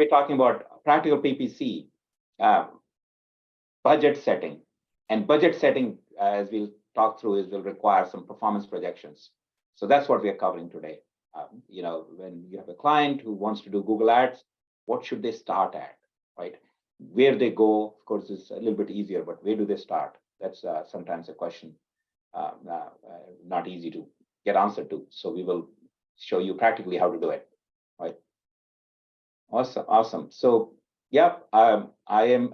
we're talking about practical PPC, budget setting. And budget setting, as we'll talk through, will require some performance projections. So that's what we are covering today. When you have a client who wants to do Google Ads, what should they start at, right? Where they go, of course, is a little bit easier, but where do they start? That's sometimes a question not easy to get answered to. So we will show you practically how to do it, right? Awesome. So yeah, I am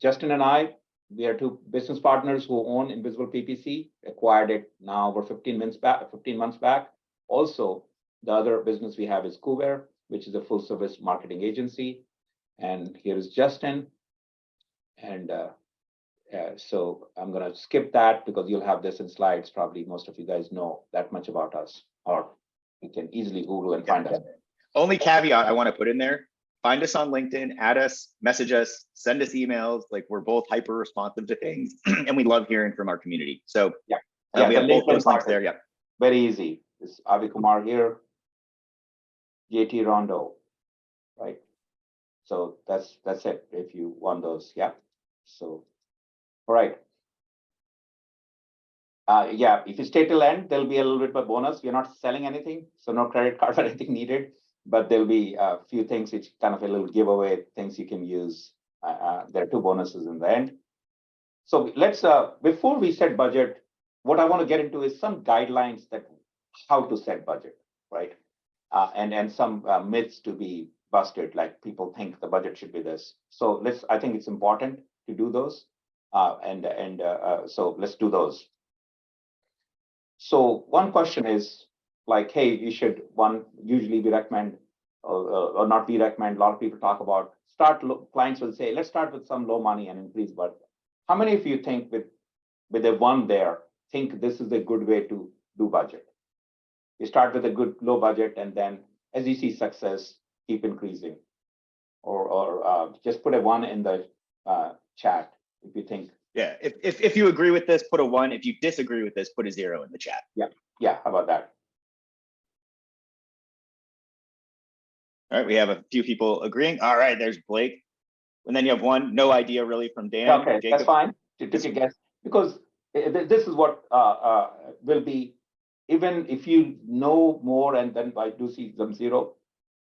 Justin and we are two business partners who own Invisible PPC, acquired it now over 15 months back. Also, the other business we have is Kuver, which is a full service marketing agency. And here is Justin. And so I'm going to skip that because you'll have this in slides. Probably most of you guys know that much about us, or you can easily Google and find us. Only caveat I want to put in there: find us on LinkedIn, add us, message us, send us emails. Like, we're both hyper responsive to things, and we love hearing from our community. So yeah, we have both those links there. Yeah, very easy. This Avi Kumar here, JT Rondo, right? So that's it. If you want those, yeah. So, all right. Yeah, if you stay till end, there'll be a little bit of a bonus. We're not selling anything, so no credit card or anything needed. But there'll be a few things which kind of a little giveaway things you can use. There are two bonuses in the end. So let's, before we set budget, what I want to get into is some guidelines that how to set budget, right? And some myths to be busted, like people think the budget should be this. So I think it's important to do those. So let's do those. So one question is like, hey, you should, usually we recommend or not we recommend, a lot of people talk about clients will say, let's start with some low money and increase budget. How many of you think with a one there, think this is a good way to do budget? You start with a good low budget, and then as you see success, keep increasing. Or just put a one in the chat if you think. Yeah, if you agree with this, put a one. If you disagree with this, put a 0 in the chat. Yeah, how about that? All right, we have a few people agreeing. All right, there's Blake. And then you have one, no idea really, from Dan. Okay, Jacob. That's fine. To take a guess, because this is what will be, even if you know more and then I do see some 0,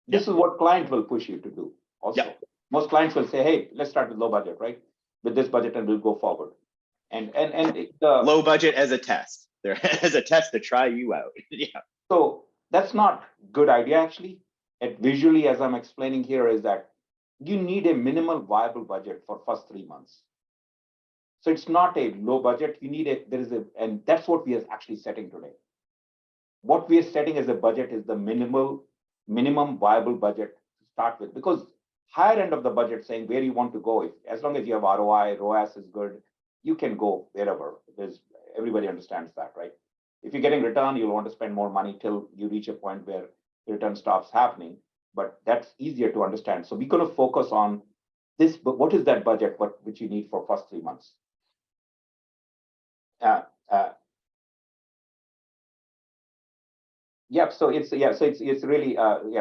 this is what client will push you to do also. Most clients will say, hey, let's start with low budget, right? With this budget and we'll go forward. And low budget as a test. There as a test to try you out. Yeah. So that's not good idea actually. And visually, as I'm explaining here, is that you need a minimal viable budget for first 3 months. So it's not a low budget. You need and that's what we are actually setting today. What we are setting as a budget is the minimum viable budget to start with, because higher end of the budget saying where you want to go, as long as you have ROI, ROAS is good, you can go wherever. Everybody understands that, right? If you're getting return, you'll want to spend more money till you reach a point where the return stops happening, but that's easier to understand. So we're going to focus on this, but what is that budget, which you need for first 3 months? Yeah, so it's really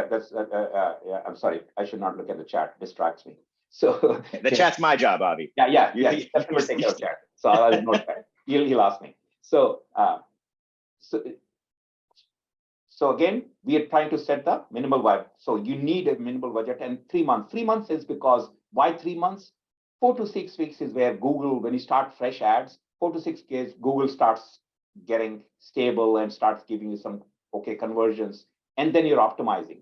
that's I'm sorry, I should not look at the chat, distracts me. So the chat's my job, Avi. Yeah. That's going to take care of chat. So I'll ignore that. He'll ask me. So again, we are trying to set the minimal vibe. So you need a minimal budget, and 3 months. 3 months is because why 3 months? 4 to 6 weeks is where Google, when you start fresh ads, 4 to 6 days, Google starts getting stable and starts giving you some conversions, and then you're optimizing,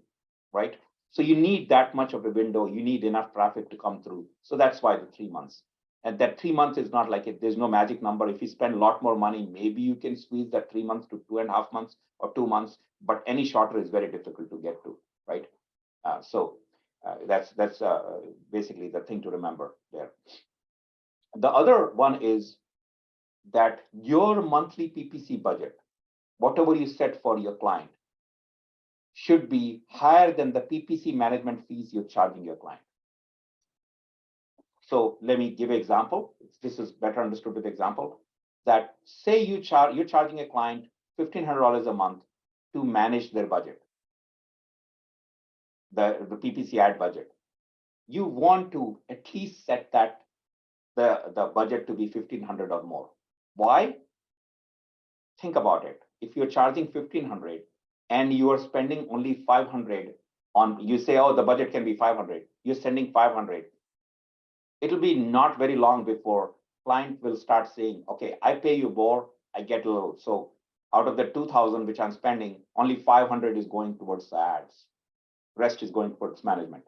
right? So you need that much of a window. You need enough traffic to come through. So that's why the 3 months. And that 3 months is not like there's no magic number. If you spend a lot more money, maybe you can squeeze that 3 months to 2.5 months or 2 months, but any shorter is very difficult to get to, right? So that's basically the thing to remember there. The other one is that your monthly PPC budget, whatever you set for your client, should be higher than the PPC management fees you're charging your client. So let me give an example. This is better understood with example. That say you're charging a client $1,500 a month to manage their budget, the PPC ad budget. you want to at least set that the budget to be 1,500 or more. Why? Think about it. If you're charging 1,500 and you are spending only 500 on, you say, oh, the budget can be 500, you're spending 500. It'll be not very long before client will start saying, okay, I pay you more, I get a little. So out of the 2,000 which I'm spending, only 500 is going towards the ads. Rest is going towards management.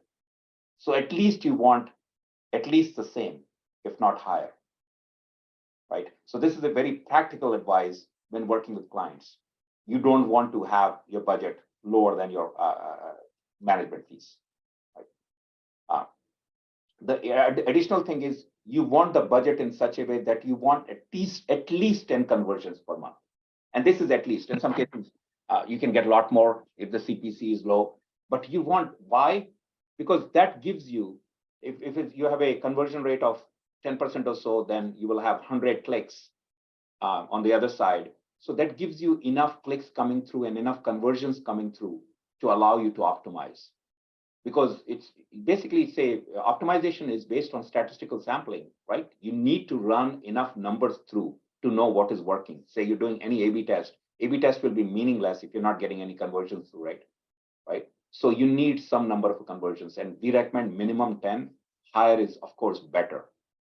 So at least you want at least the same, if not higher, right? So this is a very practical advice when working with clients. You don't want to have your budget lower than your management fees, right? The additional thing is you want the budget in such a way that you want at least 10 conversions per month. And this is at least. In some cases, you can get a lot more if the CPC is low. But you want, why? Because that gives you, if you have a conversion rate of 10% or so, then you will have 100 clicks on the other side. So that gives you enough clicks coming through and enough conversions coming through to allow you to optimize. Because it's basically, say, optimization is based on statistical sampling, right? You need to run enough numbers through to know what is working. Say you're doing any A/B test. A/B test will be meaningless if you're not getting any conversions through, right? So you need some number of conversions, and we recommend minimum 10. Higher is, of course, better,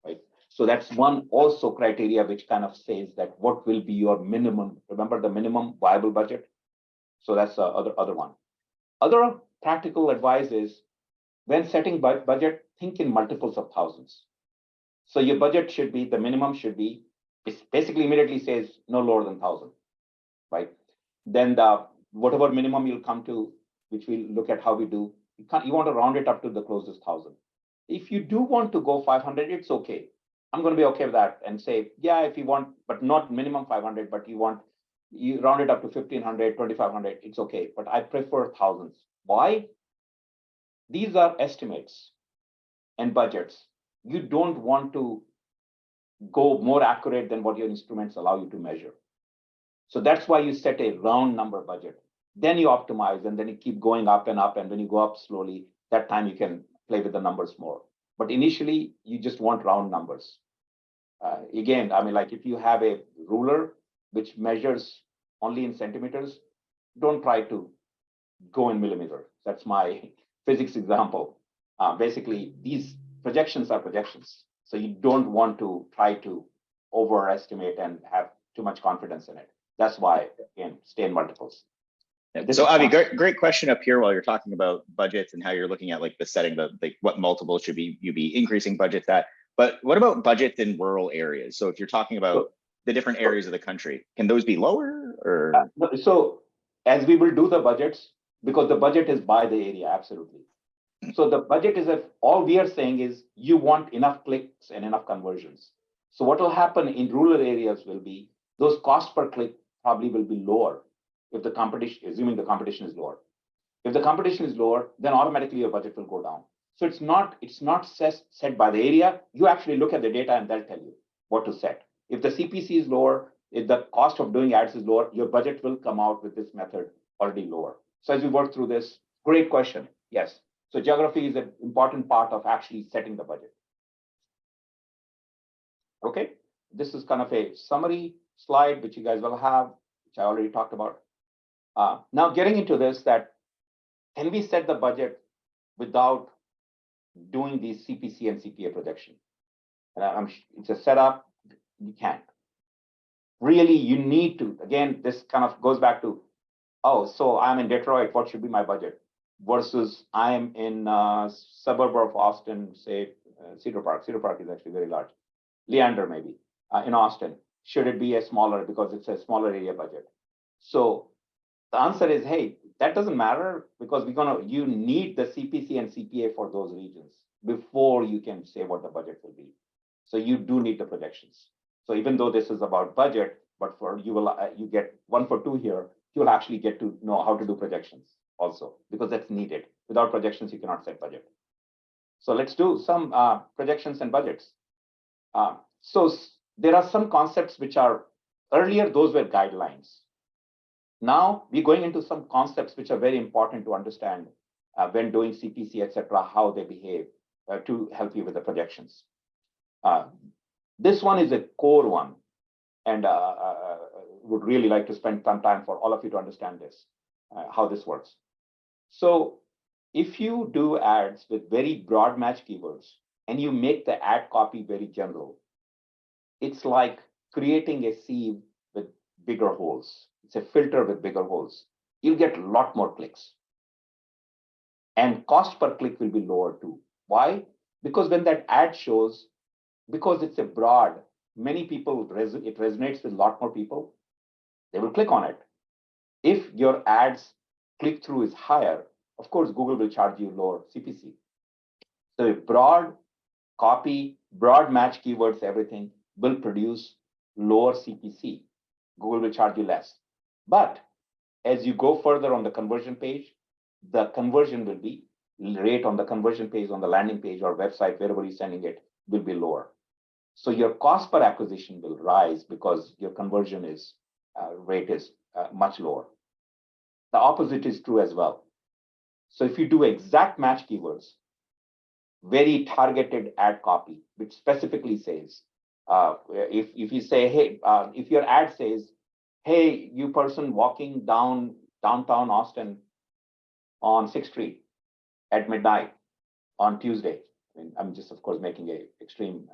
right? So that's one also criteria which kind of says that what will be your minimum. Remember the minimum viable budget. So that's the other one. Other practical advice is when setting budget, think in multiples of thousands. So your budget should be, the minimum should be, it basically immediately says no lower than 1,000, right? Then the whatever minimum you'll come to, which we'll look at how we do, you want to round it up to the closest 1,000. If you do want to go 500, it's okay. I'm going to be okay with that and say, yeah, if you want, but not minimum 500, but you round it up to 1,500, 2,500, it's okay. But I prefer thousands. Why? These are estimates and budgets. You don't want to go more accurate than what your instruments allow you to measure. So that's why you set a round number budget. Then you optimize, and then you keep going up and up. And when you go up slowly, that time you can play with the numbers more. But initially, you just want round numbers. Again, I mean, like if you have a ruler which measures only in centimeters, don't try to go in millimeters. That's my physics example. Basically, these projections are projections. So you don't want to try to overestimate and have too much confidence in it. That's why, again, stay in multiples. So Avi, great question up here while you're talking about budgets and how you're looking at like the setting, like what multiples should you be increasing budgets at. But what about budgets in rural areas? So if you're talking about the different areas of the country, can those be lower or? So as we will do the budgets, because the budget is by the area, absolutely. So the budget is, all we are saying is you want enough clicks and enough conversions. So what will happen in rural areas will be those cost per click probably will be lower if the competition, assuming the competition is lower. If the competition is lower, then automatically your budget will go down. So it's not set by the area. You actually look at the data and they'll tell you what to set. If the CPC is lower, if the cost of doing ads is lower, your budget will come out with this method already lower. So as we work through this, great question. Yes. So geography is an important part of actually setting the budget. Okay. This is kind of a summary slide, which you guys will have, which I already talked about. Now getting into this, that can we set the budget without doing the CPC and CPA projection? And it's a setup, you can't. Really, you need to, again, this kind of goes back to, oh, so I'm in Detroit, what should be my budget? Versus I'm in a suburb of Austin, say Cedar Park. Cedar Park is actually very large. Leander, maybe, in Austin. Should it be a smaller, because it's a smaller area budget? So the answer is, hey, that doesn't matter, because you need the CPC and CPA for those regions before you can say what the budget will be. So you do need the projections. So even though this is about budget, but you get 1 for 2 here, you'll actually get to know how to do projections also, because that's needed. Without projections, you cannot set budget. So let's do some projections and budgets. So there are some concepts which are, earlier those were guidelines. Now we're going into some concepts which are very important to understand when doing CPC, etc., how they behave. to help you with the projections. This one is a core one, and would really like to spend some time for all of you to understand this, how this works. So if you do ads with very broad match keywords and you make the ad copy very general, it's like creating a sieve with bigger holes. It's a filter with bigger holes. You'll get a lot more clicks. And cost per click will be lower too. Why? Because when that ad shows, because it's a broad, many people, it resonates with a lot more people, they will click on it. If your ads click-through is higher, of course, Google will charge you lower CPC. So a broad copy, broad match keywords, everything will produce lower CPC. Google will charge you less. But as you go further on the conversion page, the conversion will be rate on the conversion page, on the landing page or website, wherever you're sending it, will be lower. So your cost per acquisition will rise because your conversion is rate is much lower. The opposite is true as well. So if you do exact match keywords, very targeted ad copy, which specifically says, if you say, hey, if your ad says, hey, you person walking down downtown Austin on 6th Street at midnight on Tuesday. I mean, I'm just, of course, making a extreme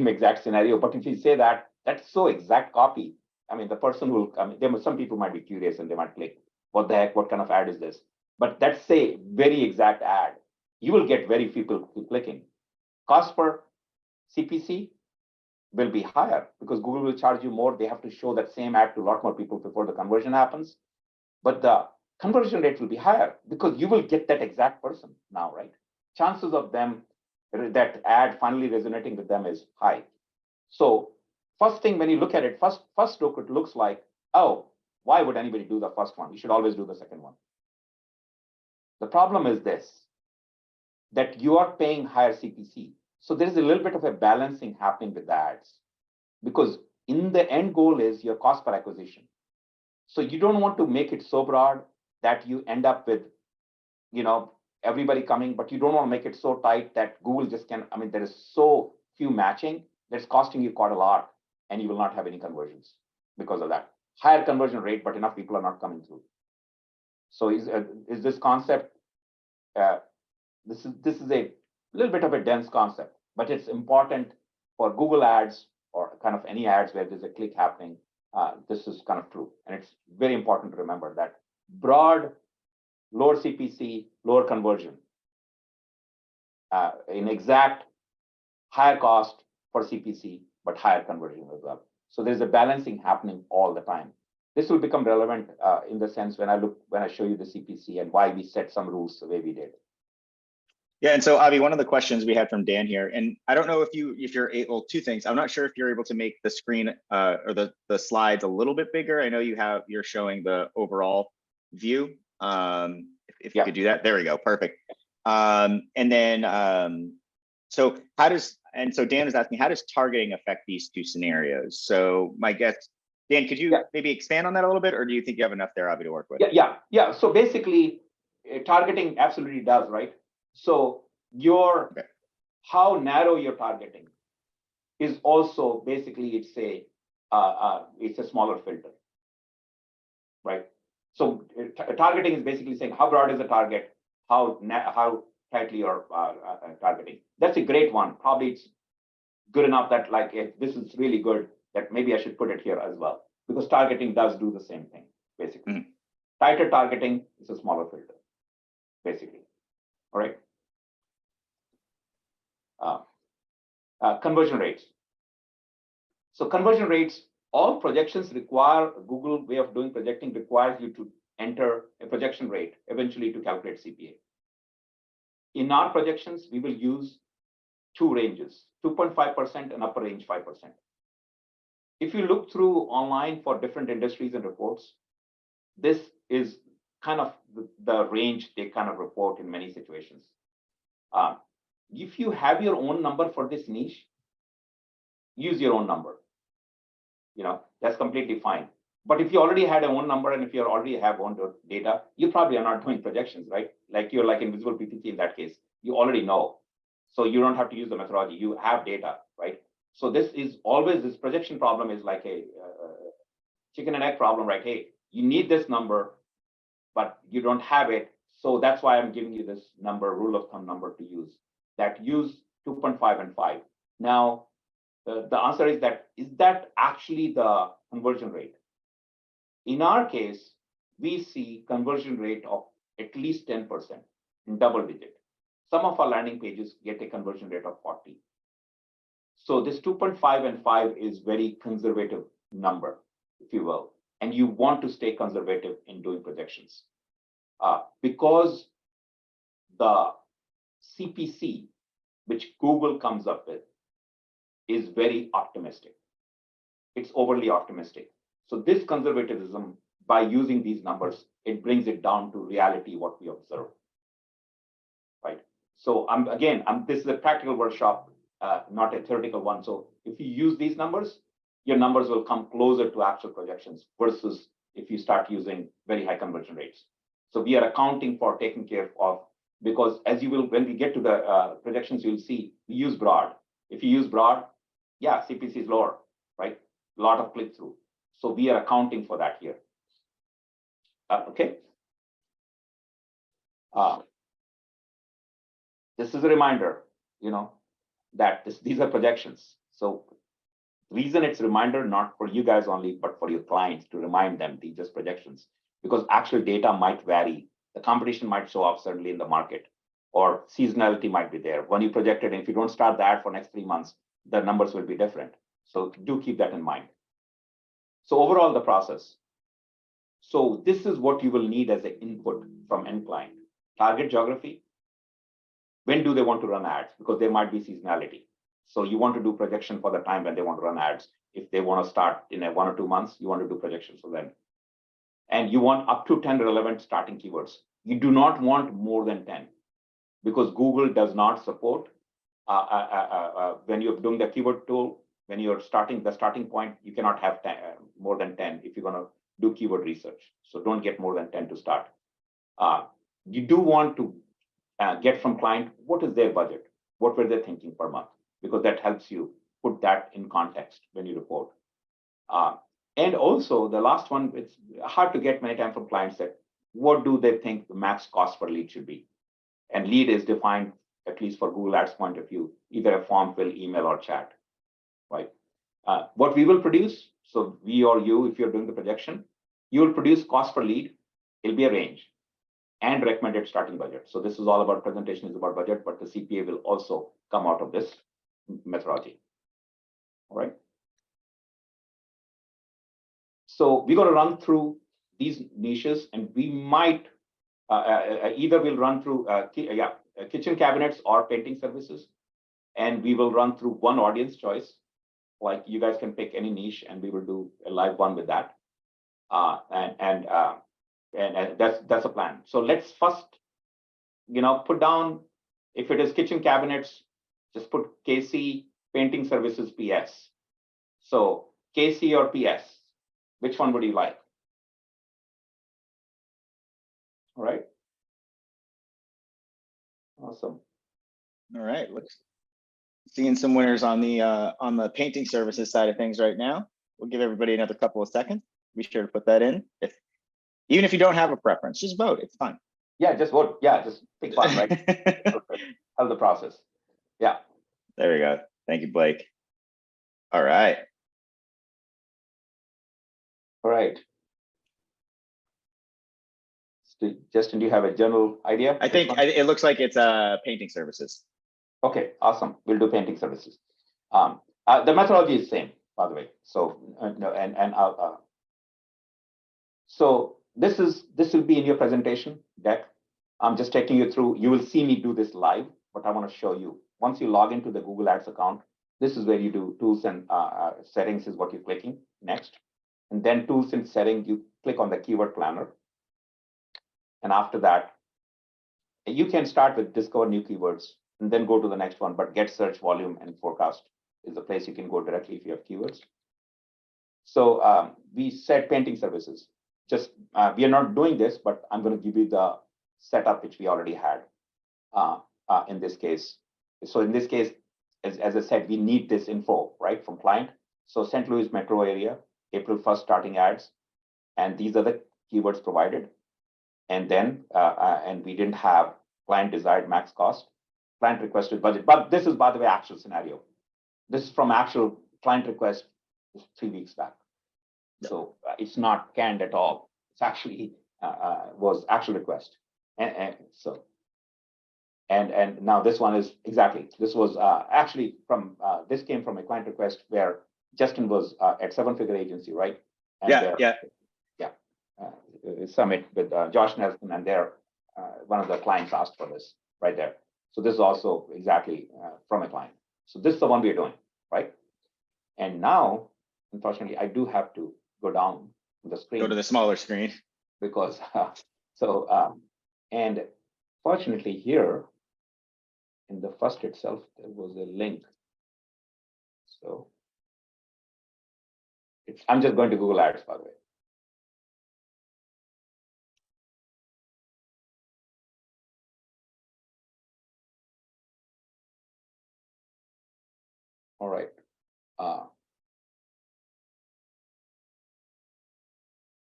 exact scenario. But if you say that, that's so exact copy. I mean, the person will, I mean, some people might be curious and they might click, what the heck, what kind of ad is this? But that's a very exact ad. You will get very few people clicking. Cost per CPC will be higher because Google will charge you more. They have to show that same ad to a lot more people before the conversion happens. But the conversion rate will be higher because you will get that exact person now, right? Chances of them, that ad finally resonating with them is high. So first thing, when you look at it, first look, it looks like, oh, why would anybody do the first one? You should always do the second one. The problem is this, that you are paying higher CPC. So there is a little bit of a balancing happening with the ads because in the end goal is your cost per acquisition. So you don't want to make it so broad that you end up with, everybody coming, but you don't want to make it so tight that Google just can, I mean, there is so few matching that's costing you quite a lot and you will not have any conversions because of that. Higher conversion rate, but enough people are not coming through. So is this concept, this is a little bit of a dense concept, but it's important for Google ads or kind of any ads where there's a click happening. This is kind of true. And it's very important to remember that broad, lower CPC, lower conversion, in exact higher cost for CPC, but higher conversion as well. So there's a balancing happening all the time. This will become relevant in the sense when I show you the CPC and why we set some rules the way we did. Yeah, and so Avi, one of the questions we had from Dan here, and I don't know if you're able, two things. I'm not sure if you're able to make the screen or the slides a little bit bigger. I know you're showing the overall view. If you could do that, there we go, perfect. And then so Dan is asking, how does targeting affect these two scenarios? So my guess, Dan, could you maybe expand on that a little bit, or do you think you have enough there, Avi, to work with? Yeah. So basically, targeting absolutely does, right? So how narrow you're targeting is also basically it's a smaller filter, right? So targeting is basically saying how broad is the target, how tightly you're targeting. That's a great one. Probably it's good enough that this is really good that maybe I should put it here as well because targeting does do the same thing basically. Mm-hmm. Tighter targeting is a smaller filter, basically. All right. Conversion rates. So conversion rates, all projections require, Google way of doing projecting requires you to enter a projection rate eventually to calculate CPA. In our projections, we will use two ranges, 2.5% and upper range 5%. If you look through online for different industries and reports, this is kind of the range they kind of report in many situations. If you have your own number for this niche, use your own number. That's completely fine. But if you already had a own number and if you already have own data, you probably are not doing projections, right? Like you're like InvisiblePPC in that case. you already know. So you don't have to use the methodology. You have data, right? So this is always, this projection problem is like a chicken and egg problem, right? Hey, you need this number, but you don't have it. So that's why I'm giving you this number, rule of thumb number to use. That use 2.5 and 5. Now, the answer is that actually the conversion rate? In our case, we see conversion rate of at least 10% in double digit. Some of our landing pages get a conversion rate of 40. So this 2.5 and 5 is very conservative number, if you will, and you want to stay conservative in doing projections. Because the CPC, which Google comes up with, is very optimistic. It's overly optimistic. So this conservatism, by using these numbers, it brings it down to reality, what we observe, right? So this is a practical workshop, not a theoretical one. So if you use these numbers, your numbers will come closer to actual projections versus if you start using very high conversion rates. So we are accounting for taking care of, because as you will, when we get to the projections, you'll see we use broad. If you use broad, yeah, CPC is lower, right? A lot of click through. So we are accounting for that here. Okay. This is a reminder, that these are projections. So reason it's a reminder, not for you guys only, but for your clients to remind them these just projections, because actual data might vary. The competition might show up suddenly in the market, or seasonality might be there. When you project it, if you don't start the ad for next 3 months, the numbers will be different. So do keep that in mind. So overall, the process. So this is what you will need as an input from end client. Target geography. When do they want to run ads? Because there might be seasonality. So you want to do projection for the time when they want to run ads. If they want to start in 1 or 2 months, you want to do projections for them. And you want up to 10 relevant starting keywords. You do not want more than 10, because Google does not support when you're doing the keyword tool. When you're starting the starting point, you cannot have more than 10 if you're going to do keyword research. So don't get more than 10 to start. You do want to get from client, what is their budget? What were they thinking per month? Because that helps you put that in context when you report. And also the last one, it's hard to get many times from clients that what do they think the max cost per lead should be? And lead is defined, at least for Google Ads point of view, either a form fill, email, or chat, right? What we will produce, so we or you, if you're doing the projection, you will produce cost per lead. It'll be a range and recommended starting budget. So this is all about presentation is about budget, but the CPA will also come out of this methodology. All right. So we're going to run through these niches, and we might either we'll run through kitchen cabinets or painting services, and we will run through one audience choice. Like you guys can pick any niche, and we will do a live one with that. And that's a plan. So let's first, put down, if it is kitchen cabinets, just put KC, painting services, PS. So KC or PS, which one would you like? All right. Awesome. All right, looks seeing some winners on the painting services side of things right now. We'll give everybody another couple of seconds. Be sure to put that in. Even if you don't have a preference, just vote. It's fun. Yeah, just vote. Yeah, just pick one, right? How's the process? Yeah. There we go. Thank you, Blake. All right. All right. Justin, do you have a general idea? I think it looks like it's painting services. Okay, awesome. We'll do painting services. The methodology is same, by the way. So so this will be in your presentation deck. I'm just taking you through. You will see me do this live, but I want to show you. Once you log into the Google Ads account, this is where you do tools and settings is what you're clicking next. And then tools and settings, you click on the keyword planner. And after that, you can start with discover new keywords and then go to the next one, but get search volume and forecast is the place you can go directly if you have keywords. So we said painting services. Just we are not doing this, but I'm going to give you the setup which we already had. in this case. So in this case, as I said, we need this info, right, from client. So St. Louis metro area, April 1st starting ads, and these are the keywords provided. And then, and we didn't have client desired max cost, client requested budget. But this is, by the way, actual scenario. This is from actual client request 3 weeks back. So it's not canned at all. It's actually was actual request. And now this one is exactly, this was actually from, this came from a client request where Justin was at 7-figure agency, right? And summit with Josh Nelson, and there, one of the clients asked for this right there. So this is also exactly from a client. So this is the one we are doing, right? And now, unfortunately, I do have to go down the screen. Go to the smaller screen. Because, and fortunately here, in the first itself, there was a link. So I'm just going to Google Ads, by the way. All right.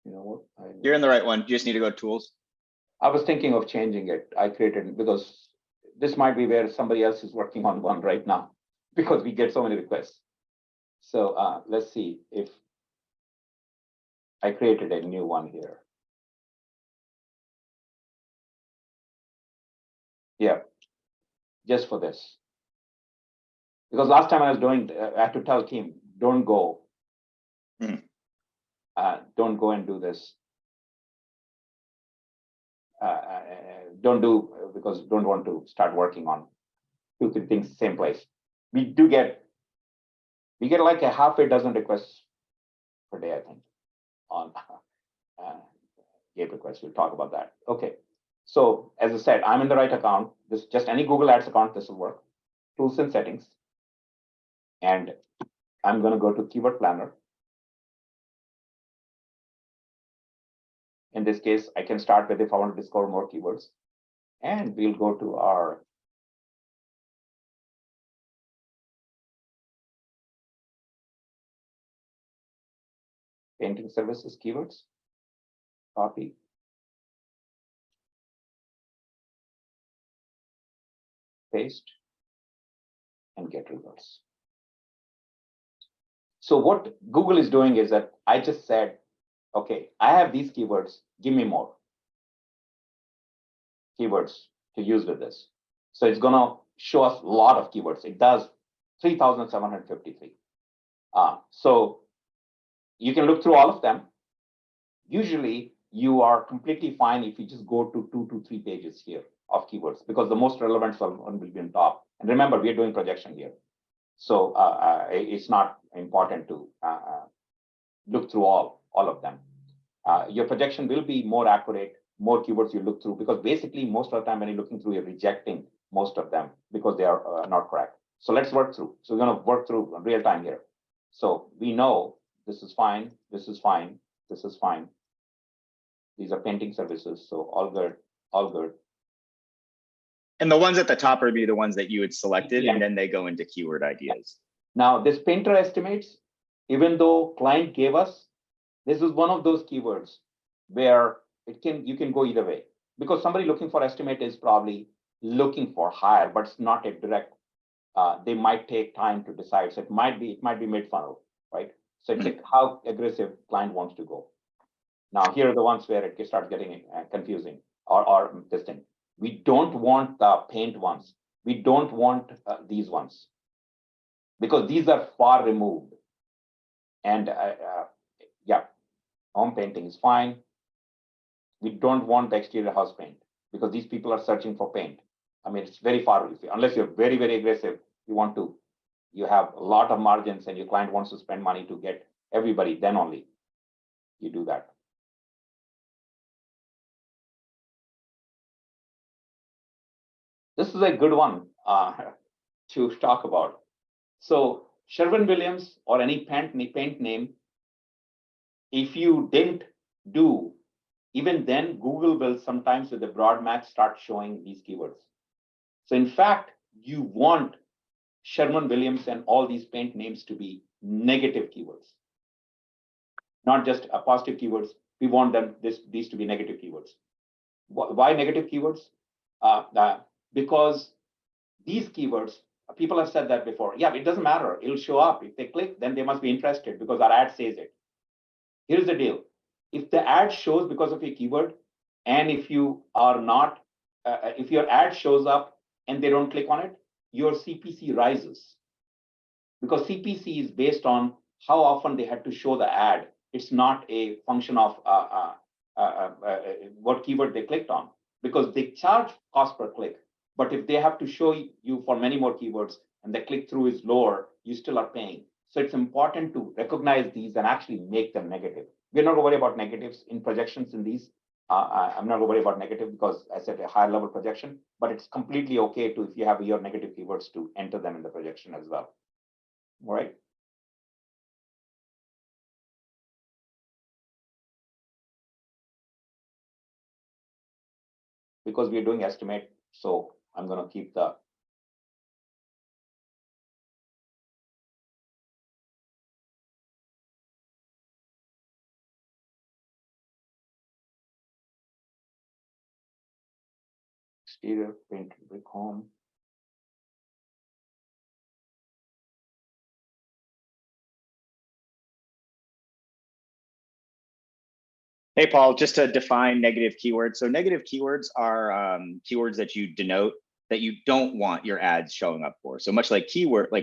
You know what? You're in the right one. You just need to go to tools. I was thinking of changing it. I created, because this might be where somebody else is working on one right now, because we get so many requests. So let's see if I created a new one here. Yeah, just for this. Because last time I was doing, I had to tell team, don't go. Don't go and do this. Don't do, because don't want to start working on 2-3 things same place. We get like a half a dozen requests per day, I think, on gate requests. We'll talk about that. Okay. So as I said, I'm in the right account. This just any Google Ads account, this will work. Tools and settings. And I'm going to go to Keyword Planner. In this case, I can start with if I want to discover more keywords. And we'll go to our painting services keywords. Copy. Paste. And get results. So what Google is doing is that I just said, okay, I have these keywords, give me more keywords to use with this. So it's going to show us a lot of keywords. It does 3,753. So you can look through all of them. Usually you are completely fine if you just go to 2 to 3 pages here of keywords, because the most relevant one will be on top. And remember, we are doing projection here. So it's not important to look through all of them. Your projection will be more accurate, more keywords you look through, because basically most of the time when you're looking through, you're rejecting most of them because they are not correct. So let's work through. So we're going to work through real time here. So we know this is fine, this is fine, this is fine. These are painting services, so all good, all good. And the ones at the top would be the ones that you had selected, Yeah. and then they go into keyword ideas. Now, this painter estimates, even though client gave us, this is one of those keywords where you can go either way, because somebody looking for estimate is probably looking for higher, but it's not a direct. They might take time to decide. So it might be mid funnel, right? So it's like how aggressive client wants to go. Now, here are the ones where it starts getting confusing or this thing. We don't want the paint ones. We don't want these ones, because these are far removed. And yeah, home painting is fine. We don't want the exterior house paint, because these people are searching for paint. I mean, it's very far, unless you're very, very aggressive, you have a lot of margins and your client wants to spend money to get everybody, then only you do that. This is a good one to talk about. So Sherwin-Williams or any paint name, if you didn't do, even then Google will sometimes with the broad match start showing these keywords. So in fact, you want Sherman-Williams and all these paint names to be negative keywords, not just a positive keywords. We want these to be negative keywords. Why negative keywords? Because these keywords, people have said that before. Yeah, it doesn't matter. It'll show up. If they click, then they must be interested because our ad says it. Here's the deal. If the ad shows because of a keyword, and if you are not, if your ad shows up and they don't click on it, your CPC rises. Because CPC is based on how often they had to show the ad. It's not a function of what keyword they clicked on, because they charge cost per click. But if they have to show you for many more keywords and the click through is lower, you still are paying. So it's important to recognize these and actually make them negative. We're not going to worry about negatives in projections in these. I'm not going to worry about negative because I said a higher level projection, but it's completely okay to, if you have your negative keywords, to enter them in the projection as well. All right. Because we're doing estimate, so I'm going to keep the exterior paint brick home. Hey, Paul, just to define negative keywords. So negative keywords are keywords that you denote that you don't want your ads showing up for. So much like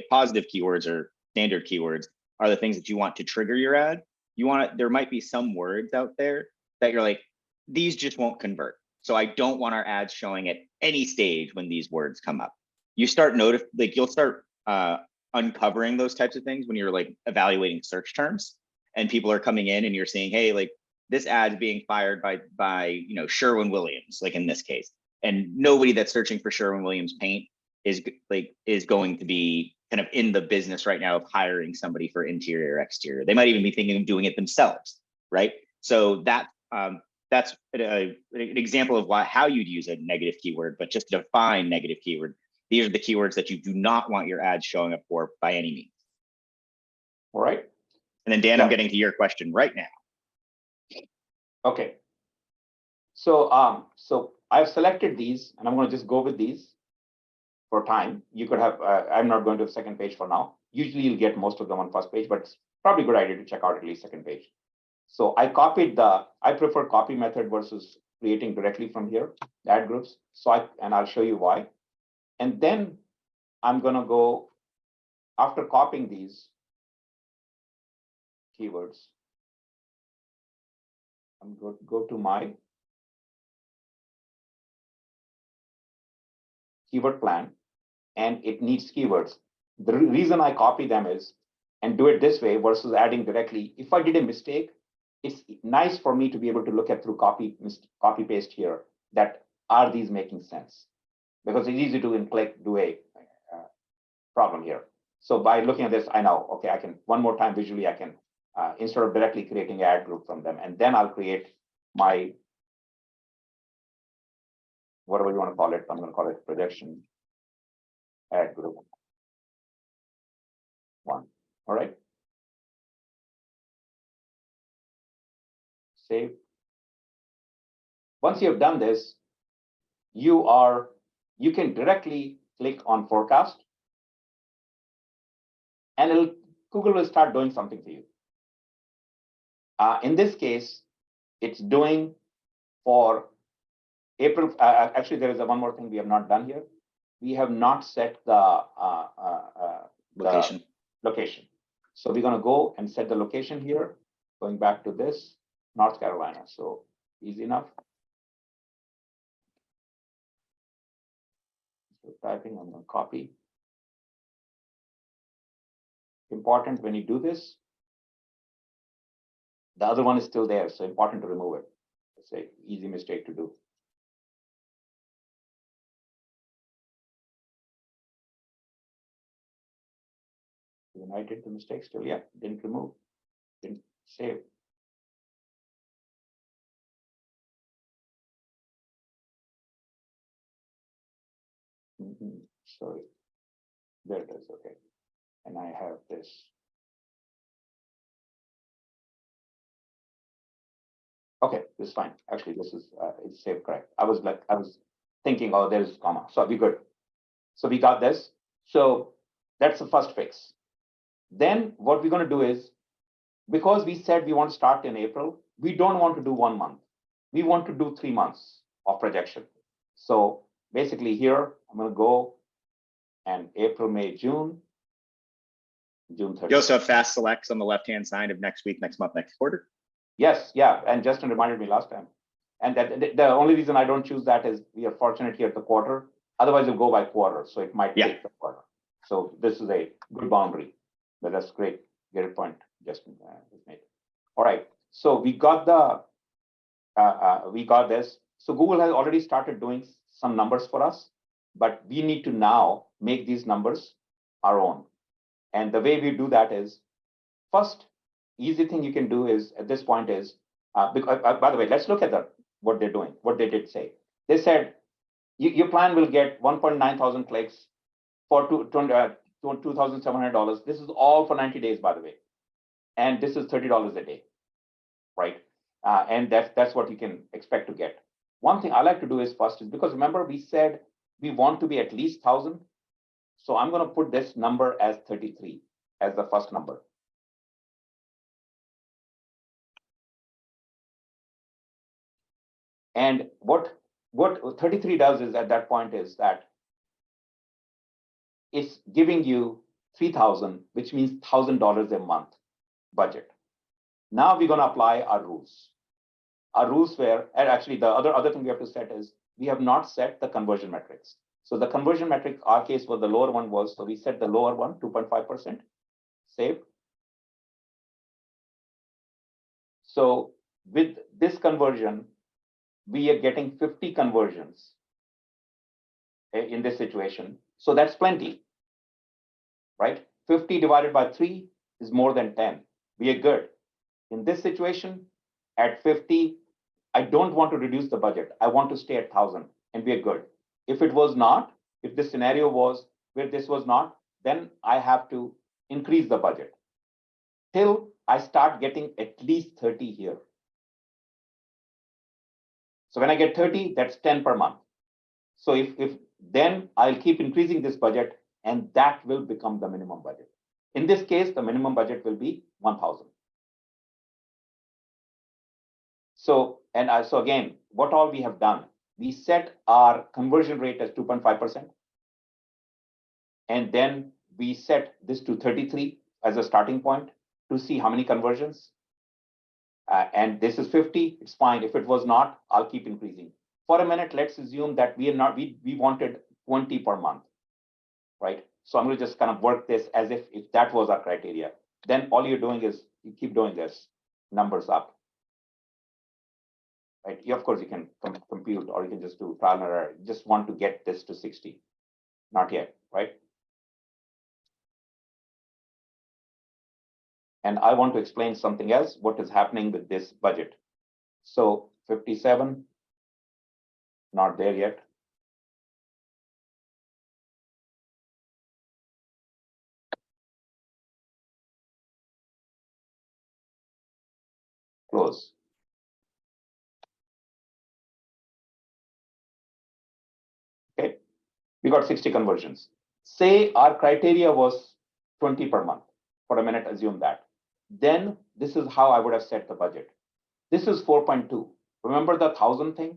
positive keywords or standard keywords are the things that you want to trigger your ad. There might be some words out there that you're like, these just won't convert. So I don't want our ads showing at any stage when these words come up. You start you'll start uncovering those types of things when you're like evaluating search terms and people are coming in and you're seeing, hey, like, this ad being fired by Sherwin-Williams, like in this case, and nobody that's searching for Sherwin-Williams paint is going to be kind of in the business right now of hiring somebody for interior or exterior. They might even be thinking of doing it themselves, right? So that's an example of how you'd use a negative keyword, but just to define negative keyword, these are the keywords that you do not want your ads showing up for by any means. All right. And then Dan, I'm getting to your question right now. Okay. So so I've selected these, and I'm going to just go with these for time. You could have. I'm not going to the second page for now. Usually, you'll get most of them on first page, but it's probably a good idea to check out at least second page. So I copied I prefer copy method versus creating directly from here, ad groups. So I'll show you why. And then I'm going to go, after copying these keywords, I'm going to go to my keyword plan, and it needs keywords. The reason I copy them is, and do it this way versus adding directly, if I did a mistake, it's nice for me to be able to look at through copy paste here, that are these making sense? Because it's easy to do a problem here. So by looking at this, I know, okay, I can, one more time visually, I can, instead of directly creating an ad group from them, and then I'll create my, whatever you want to call it, I'm going to call it projection ad group 1. All right. Save. Once you have done this, you can directly click on forecast, and Google will start doing something for you. In this case, it's doing for April. Actually, there is one more thing we have not done here. We have not set the location. So we're going to go and set the location here, going back to this, North Carolina. So easy enough. So typing, I'm going to copy. Important when you do this, the other one is still there, so important to remove it. It's an easy mistake to do. When I did the mistake still, yeah, didn't remove, didn't save. Sorry, there it is. Okay, and I have this. Okay, this is fine. Actually, this is it's saved correct. I was thinking, oh, there's comma, so I'll be good. So we got this. So that's the first fix. Then what we're going to do is, because we said we want to start in April, we don't want to do 1 month. We want to do 3 months of projection. So basically here, I'm going to go and April, May, June 30th. You also have fast selects on the left-hand side of next week, next month, next quarter. Yes, yeah, and Justin reminded me last time. And that the only reason I don't choose that is we are fortunate here at the quarter. Otherwise, it'll go by quarter, so it might take the quarter. So this is a good boundary. But that's great. Get a point, Justin made. All right. So we got this. So Google has already started doing some numbers for us, but we need to now make these numbers our own. And the way we do that is, first easy thing you can do is at this point is, because, by the way, let's look at what they're doing, what they did say. They said your plan will get 1.9 thousand clicks for $2,700. This is all for 90 days, by the way. And this is $30 a day, right? And that's what you can expect to get. One thing I like to do is first is, because remember we said we want to be at least 1,000. So I'm going to put this number as 33 as the first number. And what 33 does is at that point is that it's giving you 3,000, which means $1,000 a month budget. Now we're going to apply our rules. Our rules were, and actually the other thing we have to set is we have not set the conversion metrics. So the conversion metric, our case was the lower one was, so we set the lower one, 2.5%, save. So with this conversion, we are getting 50 conversions in this situation. So that's plenty, right? 50 divided by 3 is more than 10. We are good. In this situation, at 50, I don't want to reduce the budget. I want to stay at 1,000 and we are good. If it was not, if this scenario was where this was not, then I have to increase the budget till I start getting at least 30 here. So when I get 30, that's 10 per month. So if then I'll keep increasing this budget and that will become the minimum budget. In this case, the minimum budget will be 1,000. So again, what all we have done, we set our conversion rate as 2.5%. And then we set this to 33 as a starting point to see how many conversions. And this is 50, it's fine. If it was not, I'll keep increasing. For a minute, let's assume that we wanted 20 per month, right? So I'm going to just kind of work this as if that was our criteria. Then all you're doing is you keep doing this, numbers up. Right? Of course, you can compute or you can just do trial and error. You just want to get this to 60. Not yet, right? And I want to explain something else, what is happening with this budget. So 57, not there yet. Close. Okay, we got 60 conversions. Say our criteria was 20 per month. For a minute, assume that. Then this is how I would have set the budget. This is 4.2. Remember the 1,000 thing?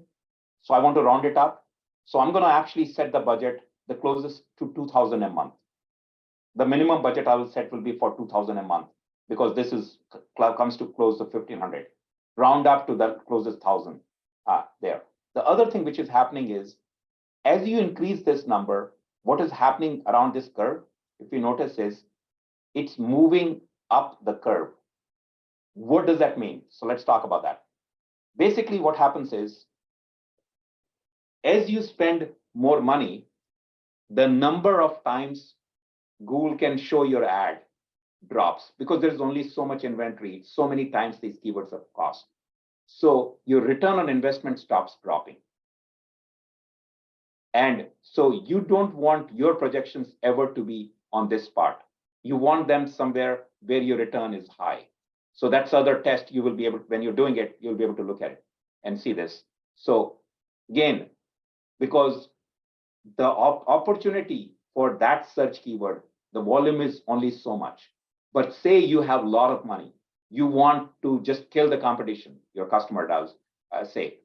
So I want to round it up. So I'm going to actually set the budget the closest to 2,000 a month. The minimum budget I will set will be for 2,000 a month because this is comes to close to 1,500. Round up to the closest 1,000 there. The other thing which is happening is as you increase this number, what is happening around this curve, if you notice, is it's moving up the curve. What does that mean? So let's talk about that. Basically, what happens is as you spend more money, the number of times Google can show your ad drops because there's only so much inventory, so many times these keywords have cost. So your return on investment stops dropping. And so you don't want your projections ever to be on this part. You want them somewhere where your return is high. So that's other test you will be able, when you're doing it, you'll be able to look at it and see this. So again, because the opportunity for that search keyword, the volume is only so much. But say you have a lot of money, you want to just kill the competition, your customer does, say,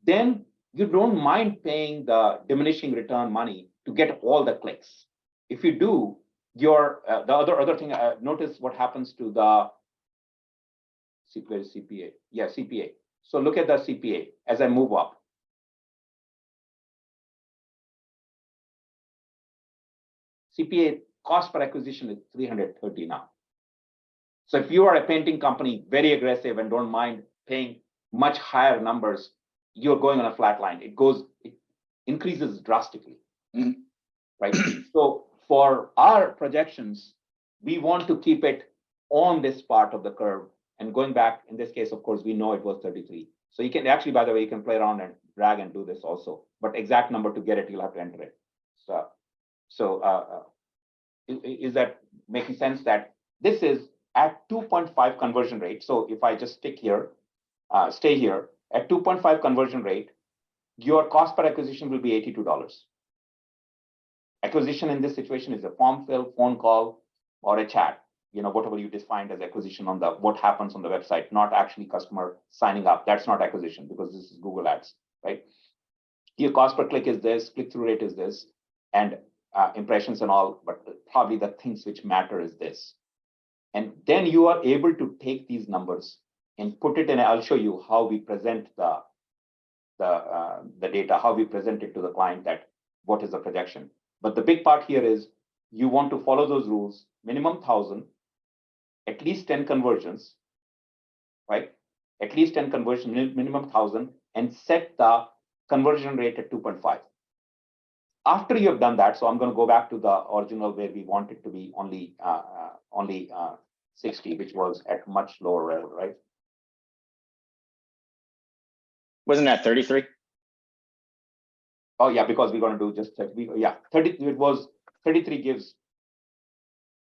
then you don't mind paying the diminishing return money to get all the clicks. If you do, your the other thing, notice what happens to the CPA. Yeah, CPA. So look at the CPA as I move up. CPA cost per acquisition is 330 now. So if you are a painting company, very aggressive and don't mind paying much higher numbers, you're going on a flat line. It increases drastically, right? So for our projections, we want to keep it on this part of the curve. And going back, in this case, of course, we know it was 33. So you can actually, by the way, you can play around and drag and do this also. But exact number to get it, you'll have to enter it. So is that making sense? That this is at 2.5 conversion rate. So if I just stick here, stay here, at 2.5 conversion rate, your cost per acquisition will be $82. Acquisition in this situation is a form fill, phone call, or a chat, whatever you defined as acquisition on what happens on the website, not actually customer signing up. That's not acquisition because this is Google Ads, right? Your cost per click is this, click-through rate is this, and impressions and all, but probably the things which matter is this. And then you are able to take these numbers and put it in. I'll show you how we present the data, how we present it to the client, that what is the projection. But the big part here is you want to follow those rules, minimum 1,000, at least 10 conversions, right? At least 10 conversions, minimum 1,000, and set the conversion rate at 2.5. After you have done that, so I'm going to go back to the original where we want it to be only 60, which was at much lower level, right? Wasn't that 33? Oh yeah, because we're going to do just 30. Yeah, 30. It was 33 gives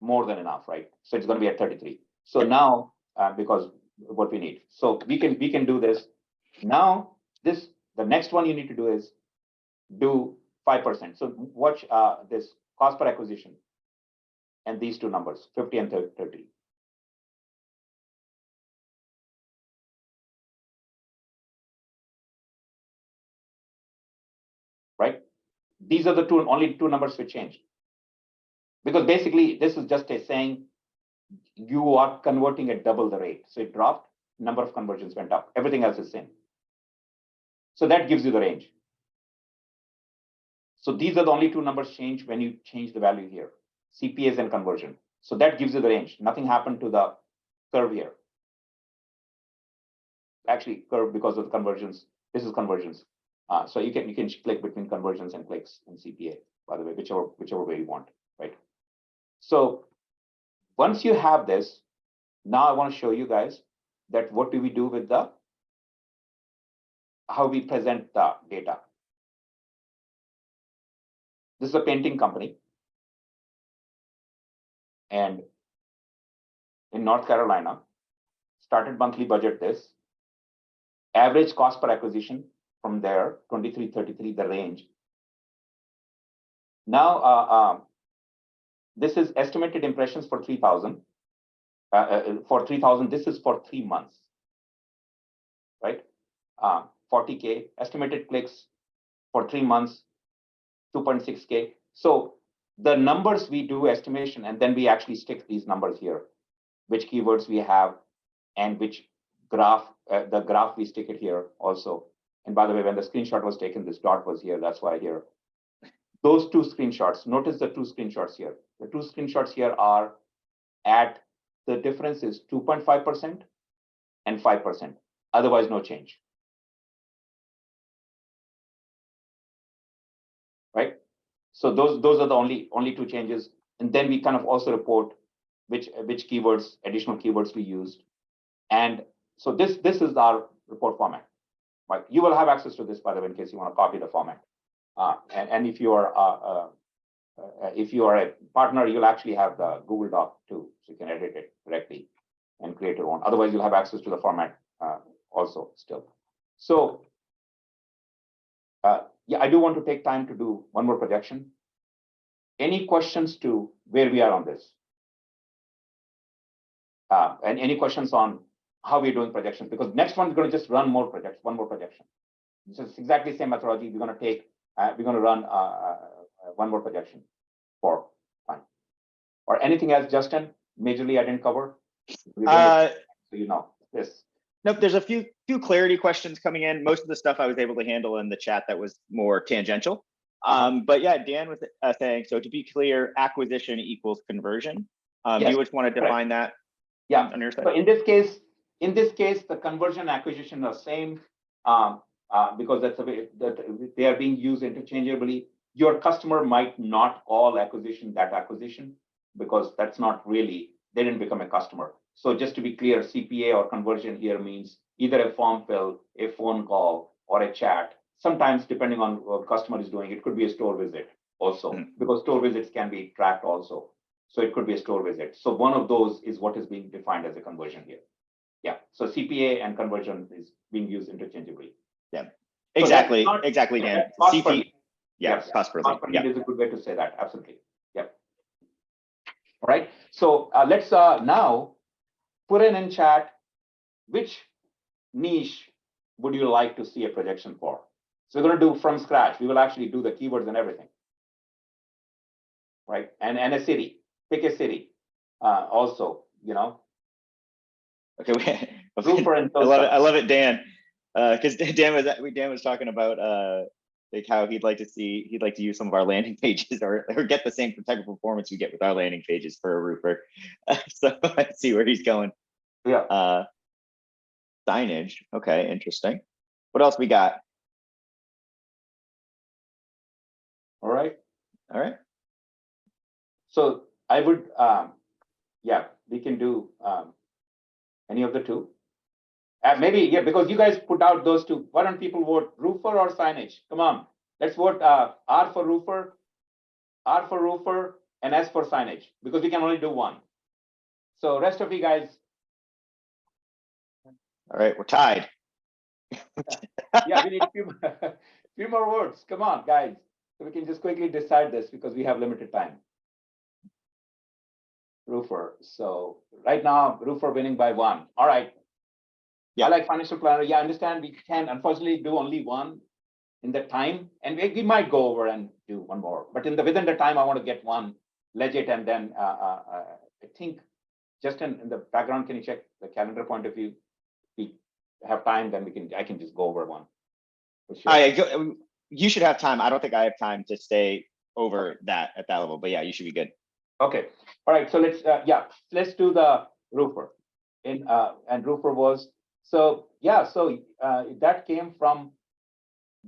more than enough, right? So it's going to be at 33. So now, because what we need, so we can do this. Now, the next one you need to do is do 5%. So watch this cost per acquisition and these two numbers, 50 and 30. Right? These are the only two numbers which changed. Because basically, this is just a saying you are converting at double the rate. So it dropped, number of conversions went up. Everything else is same. So that gives you the range. So these are the only two numbers changed when you change the value here, CPAs and conversion. So that gives you the range. Nothing happened to the curve here. Actually, curve because of the conversions. This is conversions. So you can click between conversions and clicks in CPA, by the way, whichever way you want, right? So once you have this, now I want to show you guys that what do we do with how we present the data. This is a painting company. And in North Carolina, started monthly budget this. Average cost per acquisition from there, 2333, the range. Now, this is estimated impressions for 3,000. For 3,000, this is for 3 months, right? 40K, estimated clicks for 3 months, 2.6K. So the numbers we do estimation, and then we actually stick these numbers here, which keywords we have, and which graph, the graph we stick it here also. And by the way, when the screenshot was taken, this dot was here, that's why here. Those two screenshots, notice the two screenshots here. The two screenshots here are at, the difference is 2.5% and 5%, otherwise no change. Right? So those are the only two changes. And then we kind of also report which keywords, additional keywords we used. And so this is our report format. Right? You will have access to this, by the way, in case you want to copy the format. And if you are a partner, you'll actually have the Google Doc too, so you can edit it directly and create your own. Otherwise, you'll have access to the format also still. So yeah, I do want to take time to do one more projection. Any questions to where we are on this? And any questions on how we're doing projections? Because next one's going to just run more projects, one more projection. It's exactly the same methodology. We're going to take, we're going to run one more projection for fine. Or anything else, Justin? Majorly, I didn't cover. So you know this. Nope, there's a few clarity questions coming in. Most of the stuff I was able to handle in the chat that was more tangential. But yeah, Dan was saying, so to be clear, acquisition equals conversion. Yes, you would want to define that? Yeah. On your side? So in this case, the conversion acquisition are same because that's the way that they are being used interchangeably. Your customer might not call acquisition that acquisition because that's not really, they didn't become a customer. So just to be clear, CPA or conversion here means either a form fill, a phone call, or a chat. Sometimes, depending on what the customer is doing, it could be a store visit also, because store visits can be tracked also. So it could be a store visit. So one of those is what is being defined as a conversion here. Yeah. So CPA and conversion is being used interchangeably. Yeah. Exactly. So exactly, Dan. Cost per lead. Yes, cost per lead. Is a good way to say that. Absolutely. Yep. All right. So let's now put in chat which niche would you like to see a projection for? So we're going to do from scratch. We will actually do the keywords and everything. Right. And a city. Pick a city. Also, you know. Okay. I love it, Dan. Because Dan was talking about like how he'd like to use some of our landing pages or get the same type of performance we get with our landing pages for a roofer. So I see where he's going. Yeah. Signage. Okay, interesting. What else we got? All right. All right. So I would, yeah, we can do any of the two. Maybe, yeah, because you guys put out those two. Why don't people vote roofer or signage? Come on, let's vote R for roofer, and S for signage, because we can only do one. So rest of you guys. All right, we're tied. Yeah, we need a few more votes. Come on, guys. So we can just quickly decide this because we have limited time. Roofer. So right now, roofer winning by 1. All right. Yeah. I like financial planner. Yeah, I understand we can unfortunately do only one in the time, and we might go over and do one more. But within the time, I want to get one legit, and then I think just in the background, can you check the calendar point of view? If we have time, then I can just go over one. Sure. You should have time. I don't think I have time to stay over that at that level, but yeah, you should be good. Okay. All right. So let's do the roofer. And roofer was. So yeah, so that came from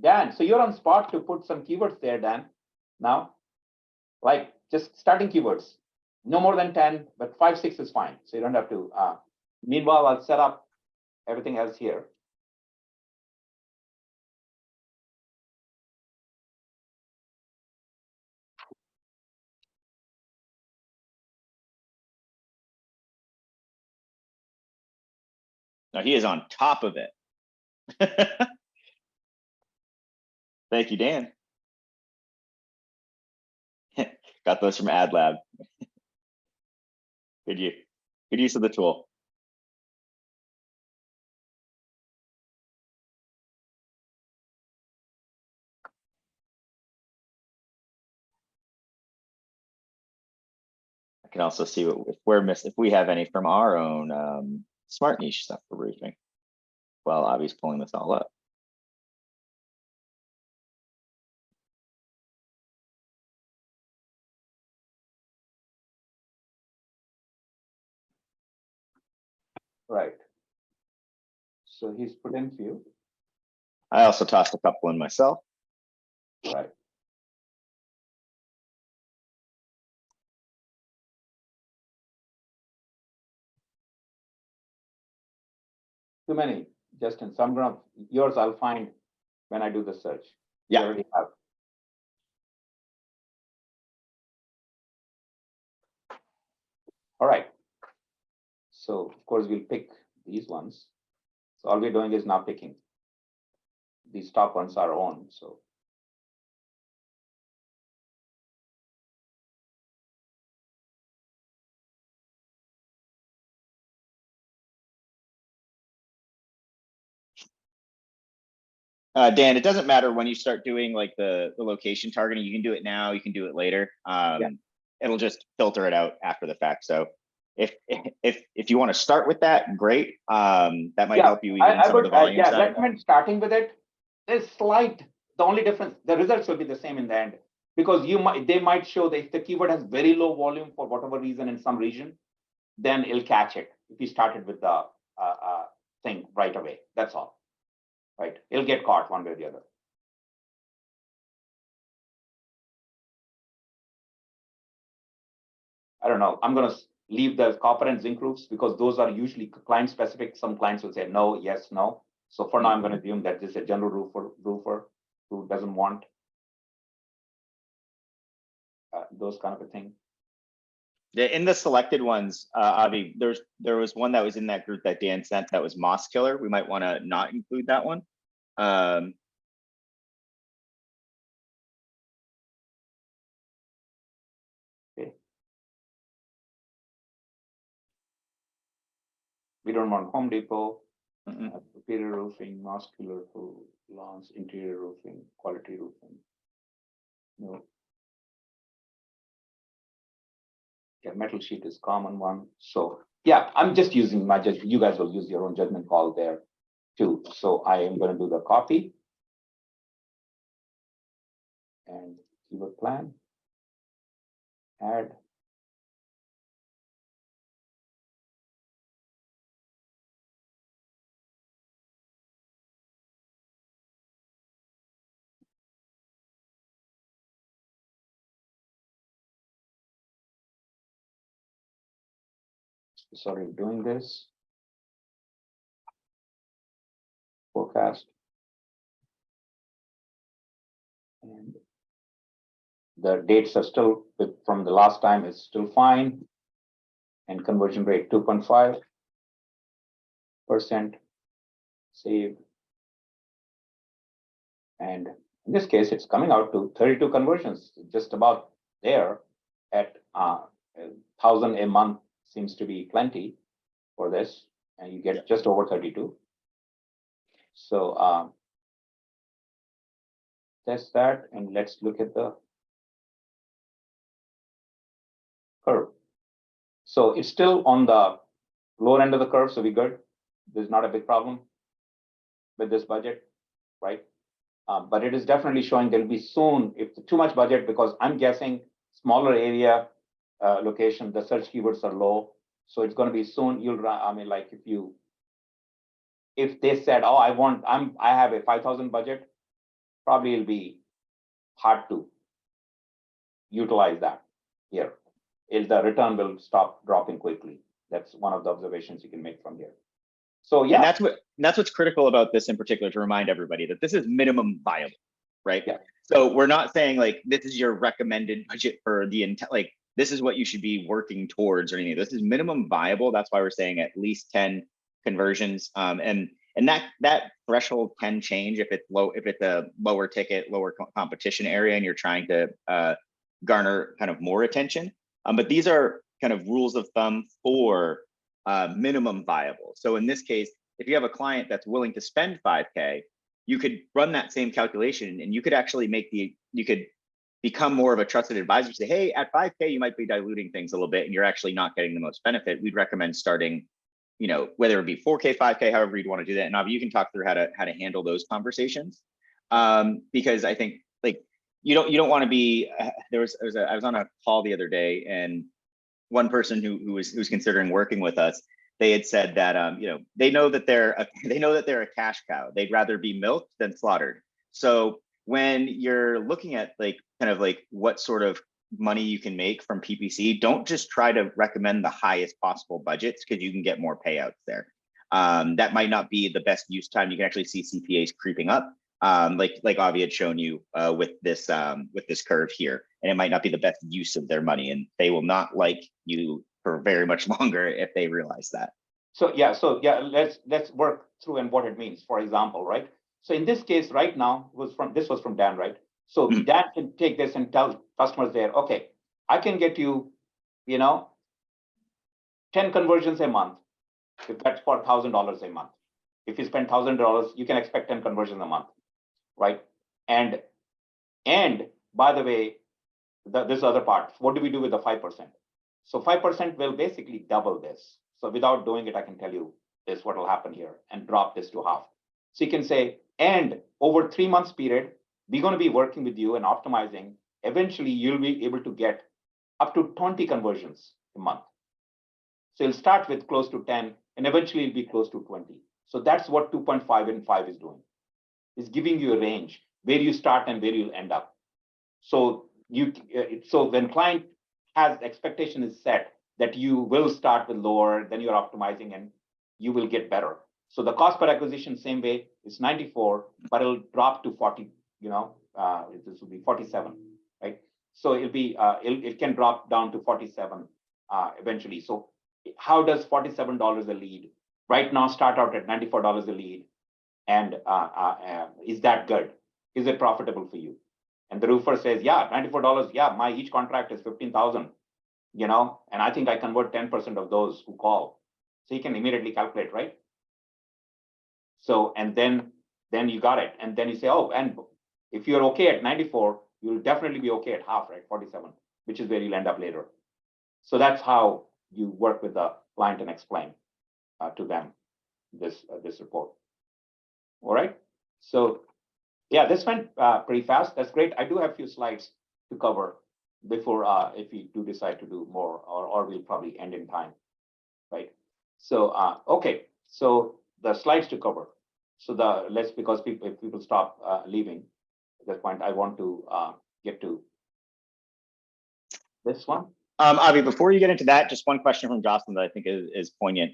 Dan. So you're on spot to put some keywords there, Dan. Now, like just starting keywords, no more than 10, but 5, 6 is fine. So you don't have to. Meanwhile, I'll set up everything else here. Now he is on top of it. Thank you, Dan. Got those from AdLab. Good use of the tool. I can also see if we have any from our own smart niche stuff for roofing. Well, Avi's pulling this all up. Right. So he's put in few. I also tossed a couple in myself. Right. Too many, Justin. Some yours I'll find when I do the search. Yeah. You already have. All right. So of course we'll pick these ones. So all we're doing is now picking. These top ones are on. So Dan, it doesn't matter when you start doing like the location targeting. You can do it now, you can do it later. It'll just filter it out after the fact. So if you want to start with that, great. That might help you even some of the volume side. recommend starting with it. There's slight, the only difference, the results will be the same in the end, because they might show that if the keyword has very low volume for whatever reason in some region, then it'll catch it if you started with the thing right away. That's all. Right? It'll get caught one way or the other. I don't know. I'm going to leave the copper and zinc roofs because those are usually client specific. Some clients will say no, yes, no. So for now, I'm going to assume that this is a general roofer who doesn't want those kind of a thing. Yeah, in the selected ones, Avi, there was one that was in that group that Dan sent that was Moss Killer. We might want to not include that one. Okay. We don't want Home Depot, superior roofing, Moss Killer for lawns, interior roofing, quality roofing. No. Yeah, metal sheet is common one. So yeah, I'm just using my judgment. You guys will use your own judgment call there too. So I am going to do the copy and keyword plan, add. Sorry, doing this. Forecast. And the dates are still from the last time is still fine. And conversion rate 2.5%. Save. And in this case, it's coming out to 32 conversions, just about there at 1,000 a month seems to be plenty for this. And you get just over 32. So test that and let's look at the curve. So it's still on the lower end of the curve, so we're good. There's not a big problem with this budget, right? But it is definitely showing there'll be soon, if too much budget, because I'm guessing smaller area location, the search keywords are low. So it's going to be soon. You'll run, I mean, like if they said, oh, I have a 5,000 budget, probably it'll be hard to utilize that here. The return will stop dropping quickly. That's one of the observations you can make from here. So yeah, and that's what's critical about this in particular, to remind everybody that this is minimum viable, right? Yeah. So we're not saying like this is your recommended budget for the like this is what you should be working towards or anything. This is minimum viable. That's why we're saying at least 10 conversions. And that threshold can change if it's low, if it's a lower ticket, lower competition area, and you're trying to garner kind of more attention. But these are kind of rules of thumb for minimum viable. So in this case, if you have a client that's willing to spend 5K, you could run that same calculation and you could actually you could become more of a trusted advisor. Say, hey, at 5K, you might be diluting things a little bit and you're actually not getting the most benefit. We'd recommend starting, you know, whether it be 4K, 5K, however you'd want to do that. And Avi, you can talk through how to handle those conversations. Because I think like, you don't want to be, I was on a call the other day and one person who was considering working with us, they had said that you know, they know that they're a cash cow. They'd rather be milked than slaughtered. So when you're looking at like kind of like what sort of money you can make from PPC, don't just try to recommend the highest possible budgets because you can get more payouts there. That might not be the best use time. You can actually see CPAs creeping up, like Avi had shown you with this curve here, and it might not be the best use of their money, and they will not like you for very much longer if they realize that. So yeah, let's work through and what it means. For example, right? So in this case, right now, this was from Dan, right? So Dan can take this and tell customers there, okay, I can get you, 10 conversions a month, if that's for $1,000 a month. If you spend $1,000, you can expect 10 conversions a month, right? And by the way, this other part, what do we do with the 5%? So 5% will basically double this. So without doing it, I can tell you this, what will happen here, and drop this to half. So you can say, and over 3 months period, we're going to be working with you and optimizing. Eventually, you'll be able to get up to 20 conversions a month. So you'll start with close to 10, and eventually it'll be close to 20. So that's what 2.5 and 5 is doing. It's giving you a range where you start and where you'll end up. So when client has expectation is set that you will start with lower, then you're optimizing and you will get better. So the cost per acquisition, same way, is 94, but it'll drop to 40, this will be 47, right? So it'll be, it can drop down to 47 eventually. So how does $47 a lead right now start out at $94 a lead? And is that good? Is it profitable for you? And the roofer says, yeah, $94, yeah, my each contract is 15,000, and I think I convert 10% of those who call. So you can immediately calculate, right? So, and then you got it. And then you say, oh, and if you're okay at 94, you'll definitely be okay at half, right? 47, which is where you'll end up later. So that's how you work with the client and explain to them this report. All right. So yeah, this went pretty fast. That's great. I do have a few slides to cover before if we do decide to do more, or we'll probably end in time, right? So okay, so the slides to cover. So because if people stop leaving at this point, I want to get to this one. Avi, before you get into that, just one question from Jocelyn that I think is poignant.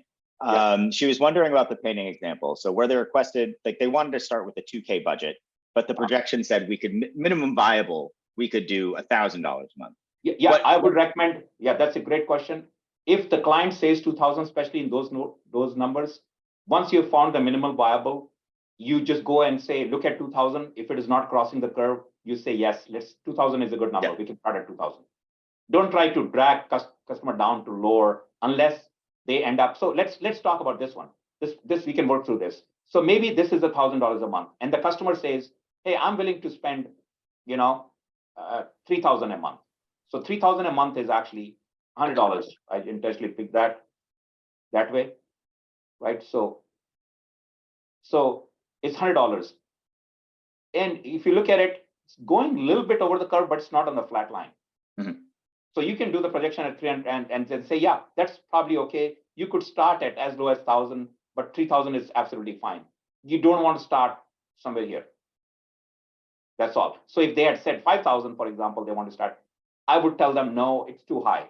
She was wondering about the painting example. So where they requested, like they wanted to start with a 2K budget, but the projection said we could minimum viable, we could do $1,000 a month. Yeah, I would recommend. Yeah, that's a great question. If the client says 2,000, especially in those numbers, once you've found the minimal viable, you just go and say, look at 2,000. If it is not crossing the curve, you say yes. 2,000 is a good number. We can start at 2,000. Don't try to drag customer down to lower unless they end up. So let's talk about this one. This we can work through this. So maybe this is $1,000 a month, and the customer says, hey, I'm willing to spend, 3,000 a month. So 3,000 a month is actually $100. I intentionally picked that way, right? So it's $100. And if you look at it, it's going a little bit over the curve, but it's not on the flat line. Mm-hmm. So you can do the projection at 300 and then say, yeah, that's probably okay. You could start at as low as 1,000, but 3,000 is absolutely fine. You don't want to start somewhere here. That's all. So if they had said 5,000, for example, they want to start, I would tell them, no, it's too high.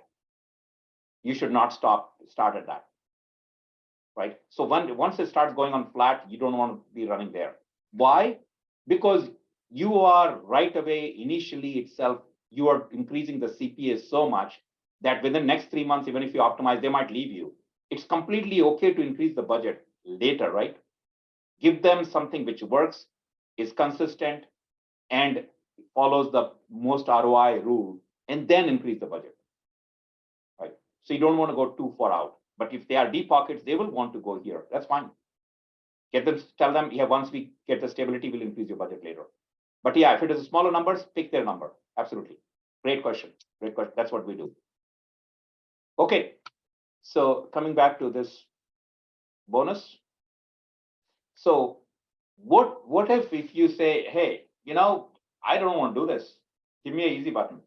You should not start at that, right? So once it starts going on flat, you don't want to be running there. Why? Because you are right away, initially itself, you are increasing the CPA so much that within the next 3 months, even if you optimize, they might leave you. It's completely okay to increase the budget later, right? Give them something which works, is consistent, and follows the most ROI rule, and then increase the budget, right? So you don't want to go too far out. But if they are deep pockets, they will want to go here. That's fine. Tell them, yeah, once we get the stability, we'll increase your budget later. But yeah, if it is smaller numbers, pick their number. Absolutely. Great question. Great question. That's what we do. Okay. So coming back to this bonus. So what if you say, hey, I don't want to do this. Give me an easy button.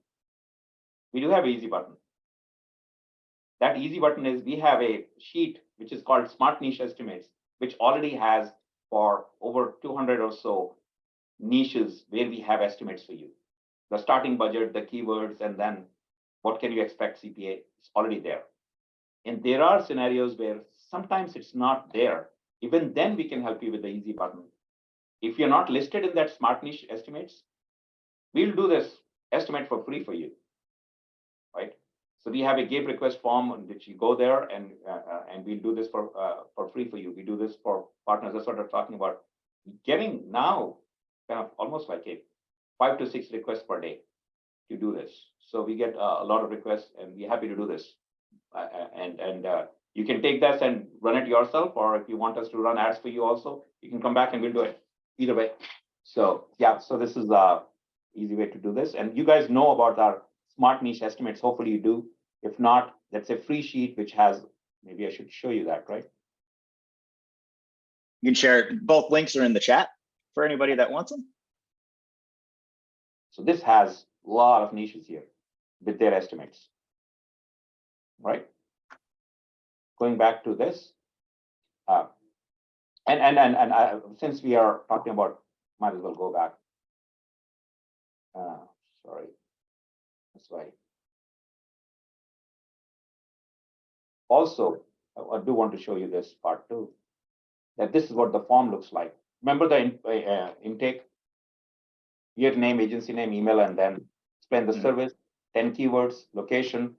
We do have an easy button. That easy button is we have a sheet which is called Smart Niche Estimates, which already has for over 200 or so niches where we have estimates for you. The starting budget, the keywords, and then what can you expect CPA is already there. And there are scenarios where sometimes it's not there. Even then we can help you with the easy button. If you're not listed in that Smart Niche Estimates, we'll do this estimate for free for you, right? So we have a GAPE request form on which you go there, and we'll do this for free for you. We do this for partners. That's what I'm talking about. Getting now kind of almost like a 5 to 6 requests per day to do this. So we get a lot of requests, and we're happy to do this. You can take this and run it yourself, or if you want us to run ads for you also, you can come back and we'll do it either way. So yeah, so this is the easy way to do this. And you guys know about our smart niche estimates. Hopefully you do. If not, that's a free sheet which has, maybe I should show you that, right? You can share it. Both links are in the chat for anybody that wants them. So this has a lot of niches here with their estimates, right? Going back to this, since we are talking about, might as well go back. Sorry, that's why. Also, I do want to show you this part too, that this is what the form looks like. Remember the intake? Your name, agency name, email, and then explain the service, 10 keywords, location,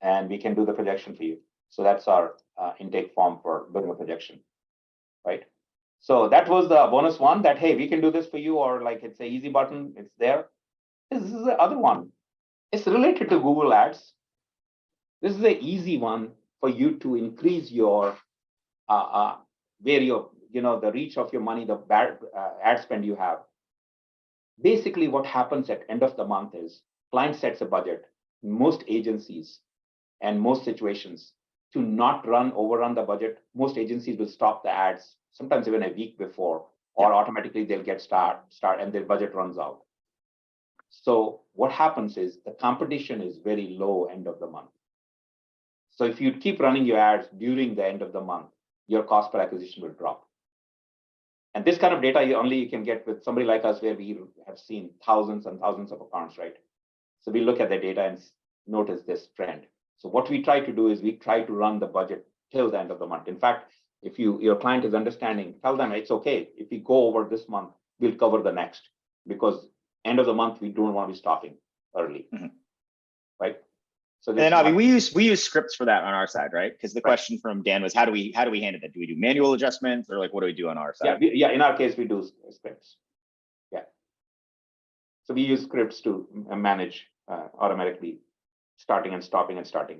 and we can do the projection for you. So that's our intake form for building a projection, right? So that was the bonus one that, hey, we can do this for you, or like it's an easy button, it's there. This is the other one. It's related to Google Ads. This is the easy one for you to increase your, where your, the reach of your money, the ad spend you have. Basically, what happens at end of the month is client sets a budget. Most agencies and most situations to not overrun the budget. Most agencies will stop the ads, sometimes even a week before, or automatically they'll get start and their budget runs out. So what happens is the competition is very low end of the month. So if you keep running your ads during the end of the month, your cost per acquisition will drop. And this kind of data you can get with somebody like us, where we have seen thousands and thousands of accounts, right? So we look at the data and notice this trend. So what we try to do is we try to run the budget till the end of the month. In fact, if your client is understanding, tell them it's okay. If we go over this month, we'll cover the next, because end of the month, we don't want to be stopping early, right? So and then Avi, we use scripts for that on our side, right? Because the question from Dan was, how do we handle that? Do we do manual adjustments, or like what do we do on our side? Yeah, in our case, we do scripts. Yeah. So we use scripts to manage automatically starting and stopping and starting.